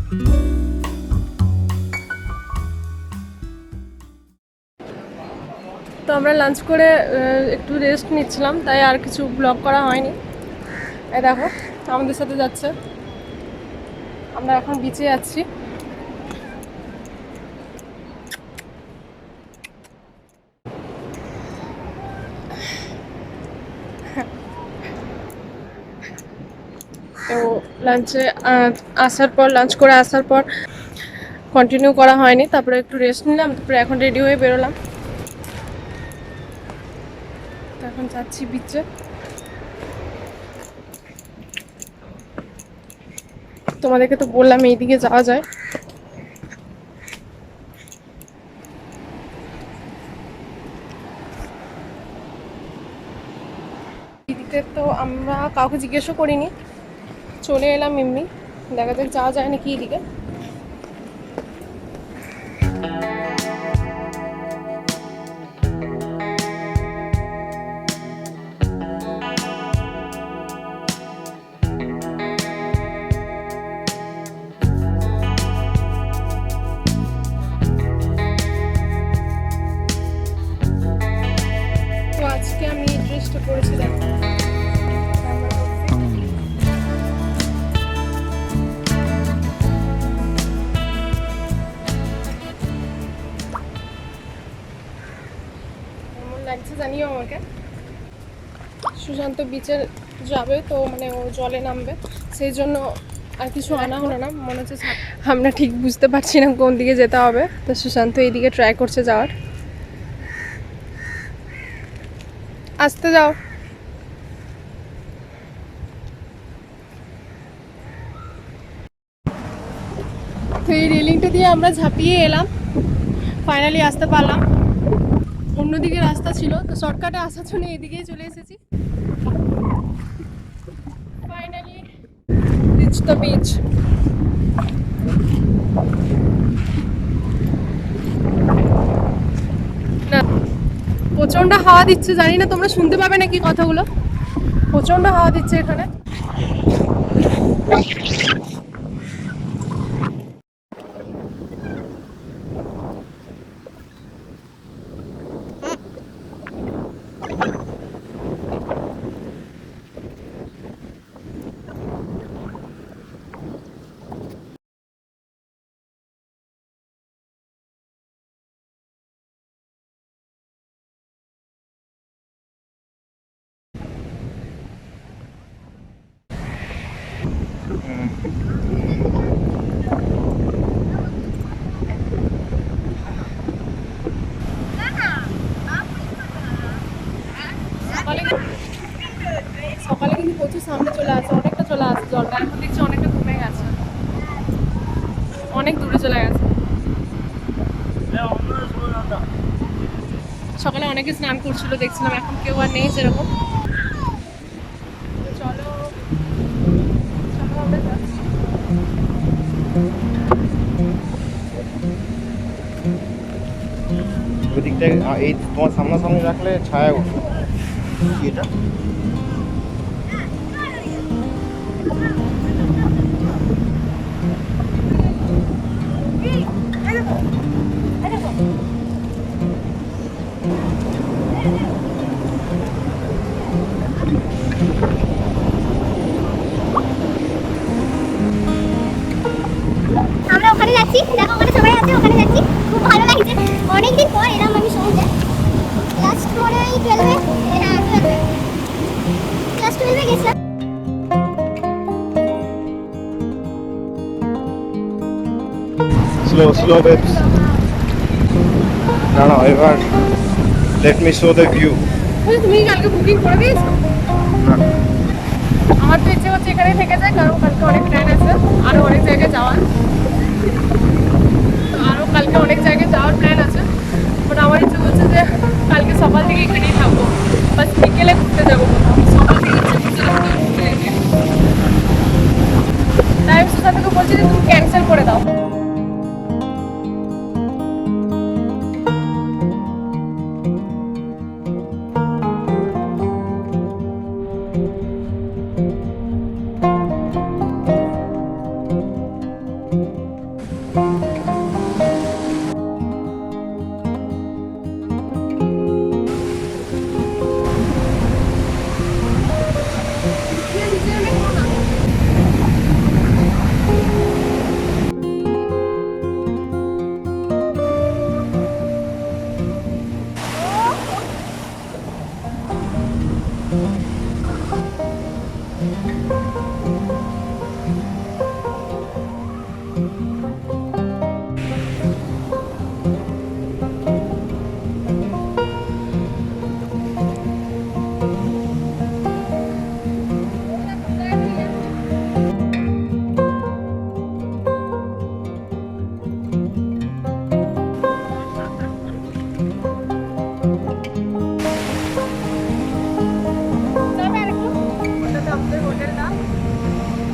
তো আমরা লাঞ্চ করে একটু রেস্ট নিচ্ছিলাম, তাই আর কিছু ব্লগ করা হয়নি। এই দেখো আমাদের সাথে যাচ্ছে, আমরা এখন বিচে যাচ্ছি। তো লাঞ্চে আসার পর, লাঞ্চ করে আসার পর কন্টিনিউ করা হয়নি, তারপরে একটু রেস্ট নিলাম, তারপরে এখন রেডি হয়ে বেরোলাম। তো এখন যাচ্ছি বিচে। তোমাদেরকে তো বললাম এইদিকে যাওয়া যায়। এদিকে তো আমরা কাউকে জিজ্ঞেসও করিনি, চলে এলাম এমনি। দেখা যাক যাওয়া যায় নাকি এদিকে। তো আজকে আমি এই ড্রেসটা পরেছি, দেখো। কেমন লাগছে জানিও আমাকে। সুশান্ত বিচে যাবে, তো মানে ও জলে নামবে, সেই জন্য আর কিছু আনা হলো না। মনে হচ্ছে আমরা ঠিক বুঝতে পারছি না কোন দিকে যেতে হবে, তো সুশান্ত এইদিকে ট্রাই করছে যাওয়ার। আসতে যাও। তো এই রেলিংটা দিয়ে আমরা ঝাঁপিয়ে এলাম, ফাইনালি আসতে পারলাম। অন্যদিকে রাস্তা ছিল, তো শর্টকাটে আসার জন্য এদিকেই চলে এসেছি। Finally reach the beach. না, প্রচন্ড হাওয়া দিচ্ছে, জানি না তোমরা শুনতে পাবে নাকি কথাগুলো। প্রচন্ড হাওয়া দিচ্ছে এখানে। সকালে কিন্তু প্রচুর সামনে চলে আসে, অনেকটা চলে আসে জলটা। এখন দেখছি অনেকটা কমে গেছে, অনেক দূরে চলে গেছে। সকালে অনেকে স্নান করছিল দেখছিলাম, এখন কেউ আর নেই সেরকম। চলো চলো আমরা যাচ্ছি। ওই দিকটা এই তোমার সামনাসামনি রাখলে ছায়া উঠবে। এটা আমরা ওখানে যাচ্ছি, দেখো ওখানে সবাই আছে, ওখানে যাচ্ছি। খুব ভালো লাগছে, অনেকদিন পর এলাম আমি সমুদ্রে। লাস্ট মনে হয় 12-এ, হ্যাঁ 12-এ, ক্লাস 12-এ গেছিলাম। Slow slow babes. না না, এবার let me show the view. তুমি কালকে বুকিং করে দিয়েছো? আমার তো ইচ্ছে হচ্ছে এখানে থেকে যায়, কারণ কালকে অনেক প্ল্যান আছে আরো অনেক জায়গায় যাওয়ার। আরো কালকে অনেক জায়গায় যাওয়ার প্ল্যান আছে, বাট আমার ইচ্ছে হচ্ছে যে কালকে সকাল থেকে এখানেই থাকবো, বাস বিকেলে ঘুরতে যাবো কোথাও। সকাল থেকে ইচ্ছে হচ্ছে না কোথাও ঘুরতে যেতে। তাই আমি সুশান্তকে বলছি যে তুমি ক্যান্সেল করে দাও।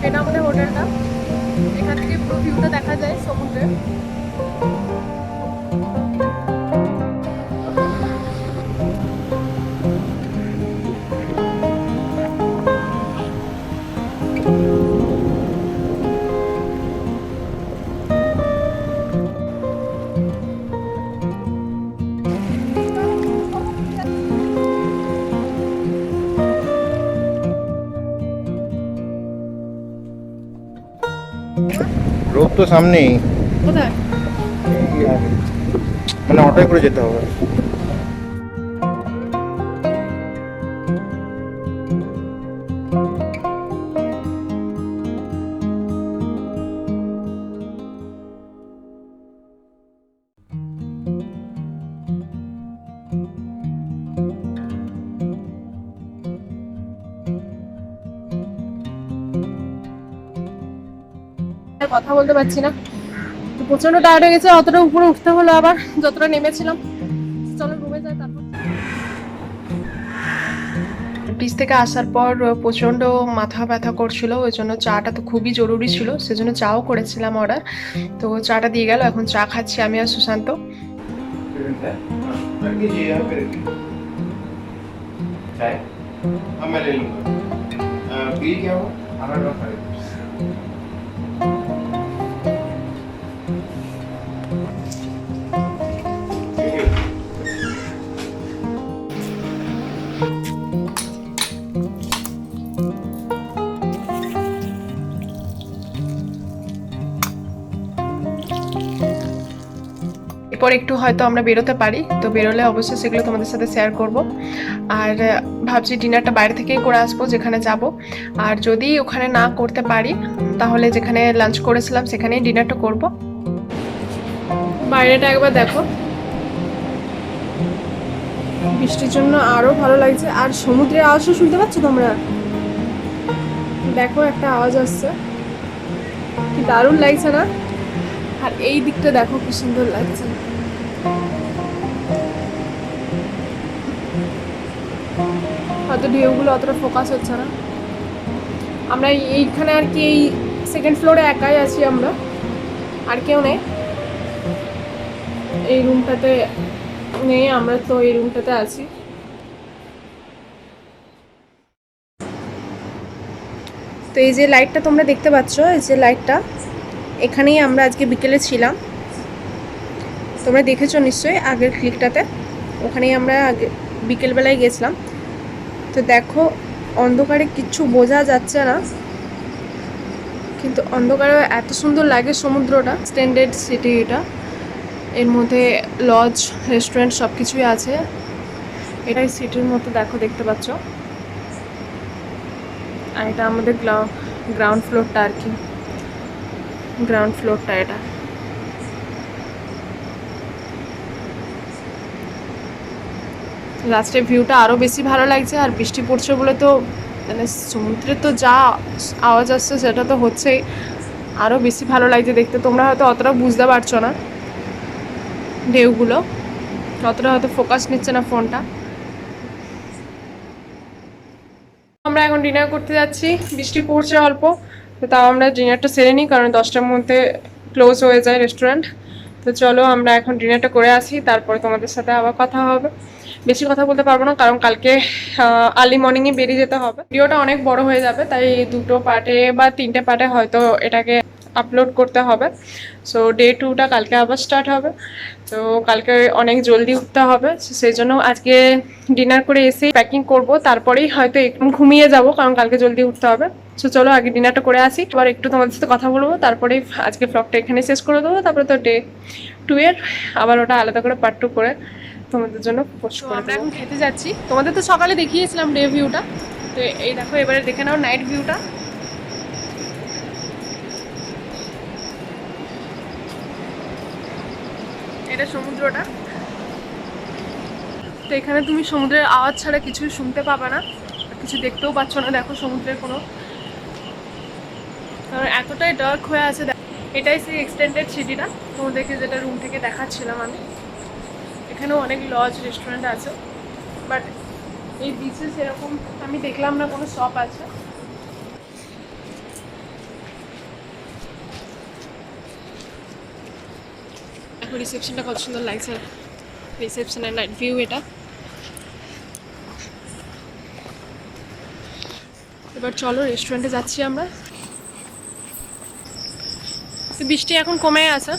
এটা আমাদের হোটেলটা, এখান থেকে পুরো ভিউটা দেখা যায় সমুদ্রে। রোড তো সামনেই, কোথায়? এই আগে। মানে অটোয় করে যেতে হবে। আর কথা বলতে পারছি না, তো প্রচন্ড টায়ার্ড হয়ে গেছে, অতটা উপরে উঠতে হলো আবার যতটা নেমেছিলাম। চলো রুমে যাই তারপর। ব্রিজ থেকে আসার পর প্রচন্ড মাথা ব্যথা করছিল, ওই জন্য চাটা তো খুবই জরুরি ছিল, সেজন্য চাও করেছিলাম অর্ডার। তো চাটা দিয়ে গেল, এখন চা খাচ্ছি আমি আর সুশান্ত। चाय अब मैं ले लूँगा। बिल क्या हुआ? हमारे पास है। এরপর একটু হয়তো আমরা বেরোতে পারি, তো বেরোলে অবশ্যই সেগুলো তোমাদের সাথে শেয়ার করব। আর ভাবছি ডিনারটা বাইরে থেকেই করে আসবো যেখানে যাব। আর যদি ওখানে না করতে পারি তাহলে যেখানে লাঞ্চ করেছিলাম সেখানেই ডিনারটা করব। বাইরেটা একবার দেখো, বৃষ্টির জন্য আরো ভালো লাগছে। আর সমুদ্রের আওয়াজও শুনতে পাচ্ছ তোমরা? দেখো একটা আওয়াজ আসছে, কি দারুণ লাগছে না? আর এই দিকটা দেখো কি সুন্দর লাগছে। হয়তো ঢেউগুলো অতটা ফোকাস হচ্ছে না। আমরা এইখানে আর কি এই সেকেন্ড ফ্লোরে একাই আছি আমরা, আর কেউ নেই এই রুমটাতে, নেই, আমরা তো এই রুমটাতে আছি। তো এই যে লাইটটা তোমরা দেখতে পাচ্ছ, এই যে লাইটটা, এখানেই আমরা আজকে বিকেলে ছিলাম। তোমরা দেখেছো নিশ্চয়ই আগের ক্লিকটাতে, ওখানেই আমরা আগে বিকেলবেলায় গেছিলাম। তো দেখো অন্ধকারে কিচ্ছু বোঝা যাচ্ছে না, কিন্তু অন্ধকারে এত সুন্দর লাগে সমুদ্রটা। স্ট্যান্ডার্ড সিটি এটা, এর মধ্যে লজ, রেস্টুরেন্ট সব কিছুই আছে। এটাই সিটির মতো দেখো, দেখতে পাচ্ছ। আর এটা আমাদের গ্রাউন্ড ফ্লোরটা আর কি, গ্রাউন্ড ফ্লোরটা এটা। লাস্টের ভিউটা আরও বেশি ভালো লাগছে। আর বৃষ্টি পড়ছে বলে তো মানে সমুদ্রে তো যা আওয়াজ আসছে সেটা তো হচ্ছেই, আরও বেশি ভালো লাগছে দেখতে। তোমরা হয়তো অতটা বুঝতে পারছো না, ঢেউগুলো অতটা হয়তো ফোকাস নিচ্ছে না ফোনটা। আমরা এখন ডিনার করতে যাচ্ছি, বৃষ্টি পড়ছে অল্প, তো তাও আমরা ডিনারটা সেরে নিই, কারণ 10টার মধ্যে ক্লোজ হয়ে যায় রেস্টুরেন্ট। তো চলো আমরা এখন ডিনারটা করে আসি, তারপরে তোমাদের সাথে আবার কথা হবে। বেশি কথা বলতে পারবো না, কারণ কালকে আর্লি মর্নিংয়ে বেরিয়ে যেতে হবে। ভিডিওটা অনেক বড় হয়ে যাবে, তাই 2টো পার্টে বা 3টে পার্টে হয়তো এটাকে আপলোড করতে হবে। সো ডে 2টা কালকে আবার স্টার্ট হবে। তো কালকে অনেক জলদি উঠতে হবে, সেই জন্য আজকে ডিনার করে এসেই প্যাকিং করব, তারপরেই হয়তো একটু ঘুমিয়ে যাব, কারণ কালকে জলদি উঠতে হবে। সো চলো আগে ডিনারটা করে আসি, আবার একটু তোমাদের সাথে কথা বলবো, তারপরেই আজকে ব্লগটা এখানে শেষ করে দেবো। তারপরে তো ডে 2 এর আবার ওটা আলাদা করে পার্ট 2 করে তোমাদের জন্য পোস্ট করে দেবো। আমরা এখন খেতে যাচ্ছি, তোমাদের তো সকালে দেখিয়েছিলাম ডে ভিউটা, তো এই দেখো এবারে দেখে নাও নাইট ভিউটা। এটা সমুদ্রটা, তো এখানে তুমি সমুদ্রের আওয়াজ ছাড়া কিছুই শুনতে পাবে না, কিছু দেখতেও পাচ্ছ না। দেখো সমুদ্রের কোনো, কারণ এতটাই ডার্ক হয়ে আছে। এটাই সেই এক্সটেন্ডেড সিটিটা তোমাদেরকে যেটা রুম থেকে দেখাচ্ছিলাম আমি। এখানেও অনেক লজ রেস্টুরেন্ট আছে, বাট এই বিচে সেরকম আমি দেখলাম না কোনো শপ আছে। এখন রিসেপশনটা কত সুন্দর লাগছে, রিসেপশনের নাইট ভিউ এটা। এবার চলো রেস্টুরেন্টে যাচ্ছি আমরা। তো বৃষ্টি এখন কমে আছে,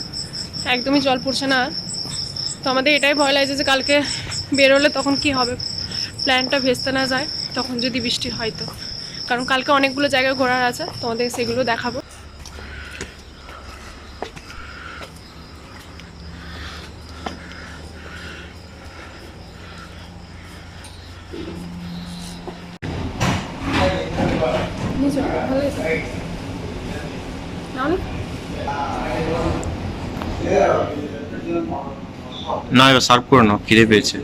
একদমই জল পড়ছে না আর। তো আমাদের এটাই ভয় লাগছে যে কালকে বেরোলে তখন কি হবে, প্ল্যানটা ভেস্তে না যায় তখন যদি বৃষ্টি হয় তো, কারণ কালকে অনেকগুলো জায়গায় ঘোরার আছে, তোমাদের সেগুলো দেখাবো। না এবার সার্ভ করে নাও, খিদে পেয়েছে।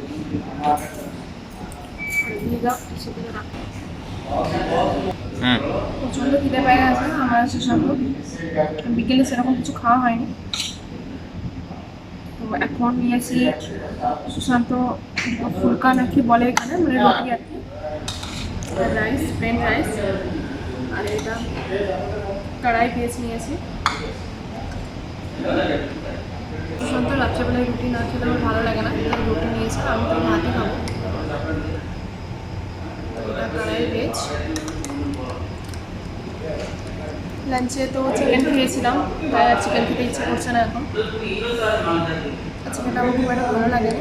প্রচন্ড খিদে পেয়ে গেছে আমার, সুশান্ত বিকেলে সেরকম কিছু খাওয়া হয়নি। তো এখন নিয়েছি সুশান্ত ফুলকা নাকি বলে এখানে, মানে রুটি আর কি, রাইস, প্লেন রাইস, আর এটা কড়াই পেঁয়াজ নিয়েছি। সুশান্ত রাত্রেবেলায় রুটি না খেলে আমার ভালো লাগে না, রুটি নিয়েছি, আমি তো ভাতই খাবো। এটা কড়াই ভেজ। লাঞ্চে তো চিকেন খেয়েছিলাম, তাই আর চিকেন খেতে ইচ্ছে করছে না এখন। চিকেনটা আমার খুব একটা ভালো লাগে না,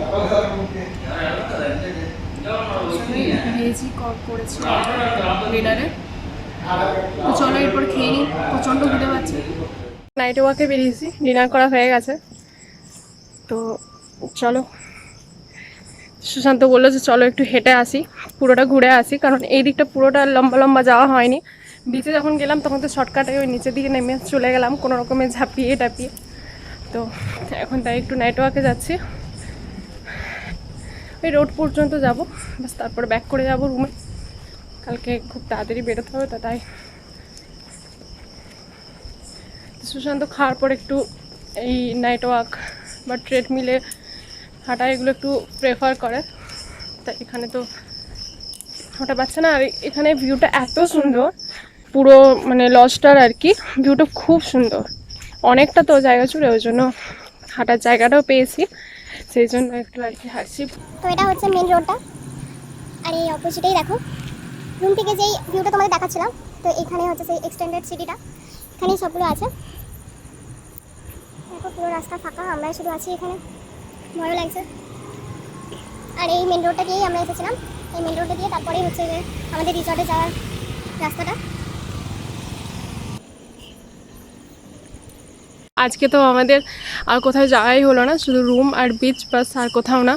ভেজই করেছি ডিনারে। তো চলো এরপর খেয়ে নিই, প্রচণ্ড খিদে পাচ্ছে। নাইটে ওয়াকে বেরিয়েছি, ডিনার করা হয়ে গেছে। তো চলো, সুশান্ত বললো যে চলো একটু হেঁটে আসি, পুরোটা ঘুরে আসি, কারণ এই দিকটা পুরোটা লম্বা লম্বা যাওয়া হয়নি। বিচে যখন গেলাম তখন তো শর্টকাটে ওই নিচের দিকে নেমে চলে গেলাম কোনো রকমে ঝাঁপিয়ে টাপিয়ে। তো এখন তাই একটু নাইট ওয়াকে যাচ্ছি, ওই রোড পর্যন্ত যাব, বাস তারপরে ব্যাক করে যাব রুমে। কালকে খুব তাড়াতাড়ি বেরোতে হবে, তাই সুশান্ত খাওয়ার পর একটু এই নাইট ওয়াক বা ট্রেডমিলে হাঁটা এগুলো একটু প্রেফার করে, তাই এখানে তো হাঁটা পাচ্ছে না। আর এখানে ভিউটা এত সুন্দর, পুরো মানে লজটার আর কি ভিউটা খুব সুন্দর, অনেকটা তো জায়গা জুড়ে, ওই জন্য হাঁটার জায়গাটাও পেয়েছি, সেই জন্য একটু আর কি হাঁটছি। তো এটা হচ্ছে মেন রোডটা, আর এই অপোজিটেই দেখো রুম থেকে যেই ভিউটা তোমাদের দেখাচ্ছিলাম, তো এখানে হচ্ছে সেই এক্সটেন্ডেড সিটিটা, এখানেই সবগুলো আছে। দেখো পুরো রাস্তা ফাঁকা, আমরাই শুধু আছি এখানে, ভালো লাগছে। আর এই মেন রোডটা দিয়েই আমরা এসেছিলাম, এই মেন রোডটা দিয়ে তারপরেই হচ্ছে যে আমাদের রিসর্টে যাওয়ার রাস্তাটা। আজকে তো আমাদের আর কোথাও যাওয়াই হলো না, শুধু রুম আর বিচ, বাস, আর কোথাও না,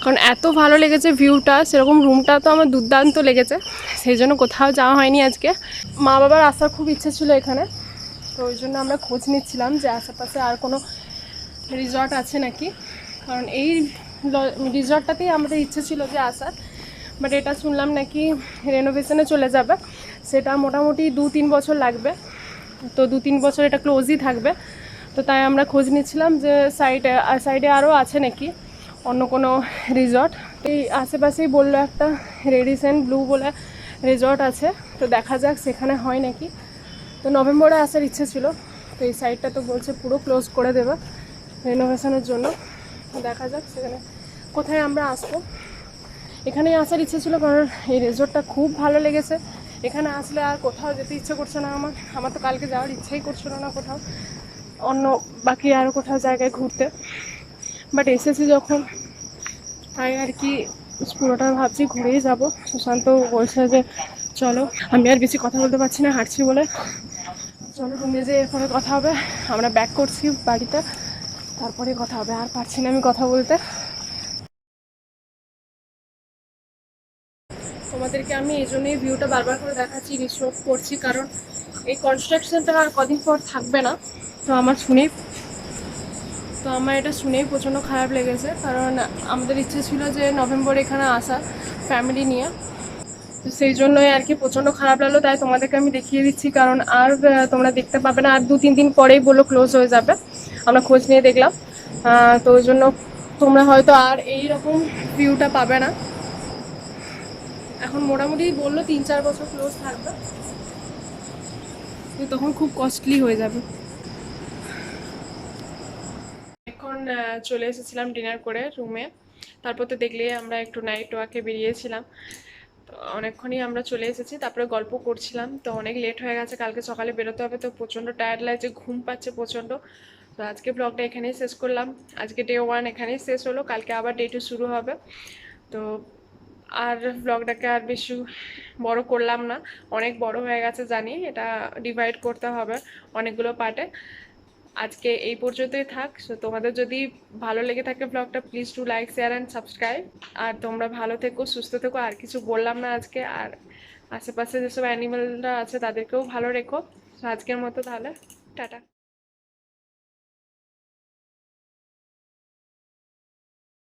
কারণ এত ভালো লেগেছে ভিউটা। সেরকম রুমটা তো আমার দুর্দান্ত লেগেছে, সেই জন্য কোথাও যাওয়া হয়নি আজকে। মা বাবার আসার খুব ইচ্ছে ছিল এখানে, তো ওই জন্য আমরা খোঁজ নিচ্ছিলাম যে আশেপাশে আর কোনো রিসর্ট আছে নাকি, কারণ এই রিসর্টটাতেই আমাদের ইচ্ছে ছিল যে আসার, বাট এটা শুনলাম নাকি রেনোভেশনে চলে যাবে, সেটা মোটামুটি 2-3 বছর লাগবে, তো 2-3 বছর এটা ক্লোজই থাকবে। তো তাই আমরা খোঁজ নিচ্ছিলাম যে সাইডে আরও আছে নাকি অন্য কোনো রিসর্ট। এই আশেপাশেই বললো একটা রেডিসেন্ট ব্লু বলে রিসর্ট আছে, তো দেখা যাক সেখানে হয় নাকি। তো নভেম্বরে আসার ইচ্ছে ছিল, তো এই সাইডটা তো বলছে পুরো ক্লোজ করে দেবে রেনোভেশনের জন্য, দেখা যাক সেখানে কোথায় আমরা আসবো। এখানেই আসার ইচ্ছে ছিল, কারণ এই রিসর্টটা খুব ভালো লেগেছে, এখানে আসলে আর কোথাও যেতে ইচ্ছে করছে না আমার। আমার তো কালকে যাওয়ার ইচ্ছাই করছিল না কোথাও অন্য বাকি আরও কোথাও জায়গায় ঘুরতে, বাট এসেছি যখন তাই আর কি পুরোটা ভাবছি ঘুরেই যাব। সুশান্ত বলছে যে চলো, আমি আর বেশি কথা বলতে পারছি না হাঁটছি বলে, চলো রুমে যেয়ে এরপরে কথা হবে। আমরা ব্যাক করছি বাড়িতে, তারপরে কথা হবে, আর পারছি না আমি কথা বলতে। তোমাদেরকে আমি এই জন্যই ভিউটা বারবার করে দেখাচ্ছি, রিশোট করছি, কারণ এই কনস্ট্রাকশনটা আর কদিন পর থাকবে না। তো আমার এটা শুনেই প্রচণ্ড খারাপ লেগেছে, কারণ আমাদের ইচ্ছে ছিল যে নভেম্বরে এখানে আসা ফ্যামিলি নিয়ে। তো সেই জন্যই আর কি প্রচণ্ড খারাপ লাগলো, তাই তোমাদেরকে আমি দেখিয়ে দিচ্ছি, কারণ আর তোমরা দেখতে পাবে না, আর 2-3 দিন পরেই বললো ক্লোজ হয়ে যাবে। আমরা খোঁজ নিয়ে দেখলাম, তো ওই জন্য তোমরা হয়তো আর এই রকম ভিউটা পাবে না। এখন মোটামুটি বললো 3-4 বছর ক্লোজ থাকবে, তো তখন খুব কস্টলি হয়ে যাবে। এখন চলে এসেছিলাম ডিনার করে রুমে, তারপর তো দেখলে আমরা একটু নাইট ওয়াকে বেরিয়েছিলাম। তো অনেকক্ষণই আমরা চলে এসেছি, তারপরে গল্প করছিলাম। তো অনেক লেট হয়ে গেছে, কালকে সকালে বেরোতে হবে, তো প্রচণ্ড টায়ার্ড লাগছে, ঘুম পাচ্ছে প্রচণ্ড। তো আজকে ব্লগটা এখানেই শেষ করলাম। আজকে ডে 1 এখানেই শেষ হলো, কালকে আবার ডে 2 শুরু হবে। তো আর ব্লগটাকে আর বেশি বড় করলাম না, অনেক বড় হয়ে গেছে জানি, এটা ডিভাইড করতে হবে অনেকগুলো পার্টে। আজকে এই পর্যন্তই থাক। সো তোমাদের যদি ভালো লেগে থাকে ব্লগটা, please do like, share and subscribe. আর তোমরা ভালো থেকো, সুস্থ থেকো, আর কিছু বললাম না আজকে। আর আশেপাশে যেসব অ্যানিমেলরা আছে তাদেরকেও ভালো রেখো। তো আজকের মতো তাহলে টাটা।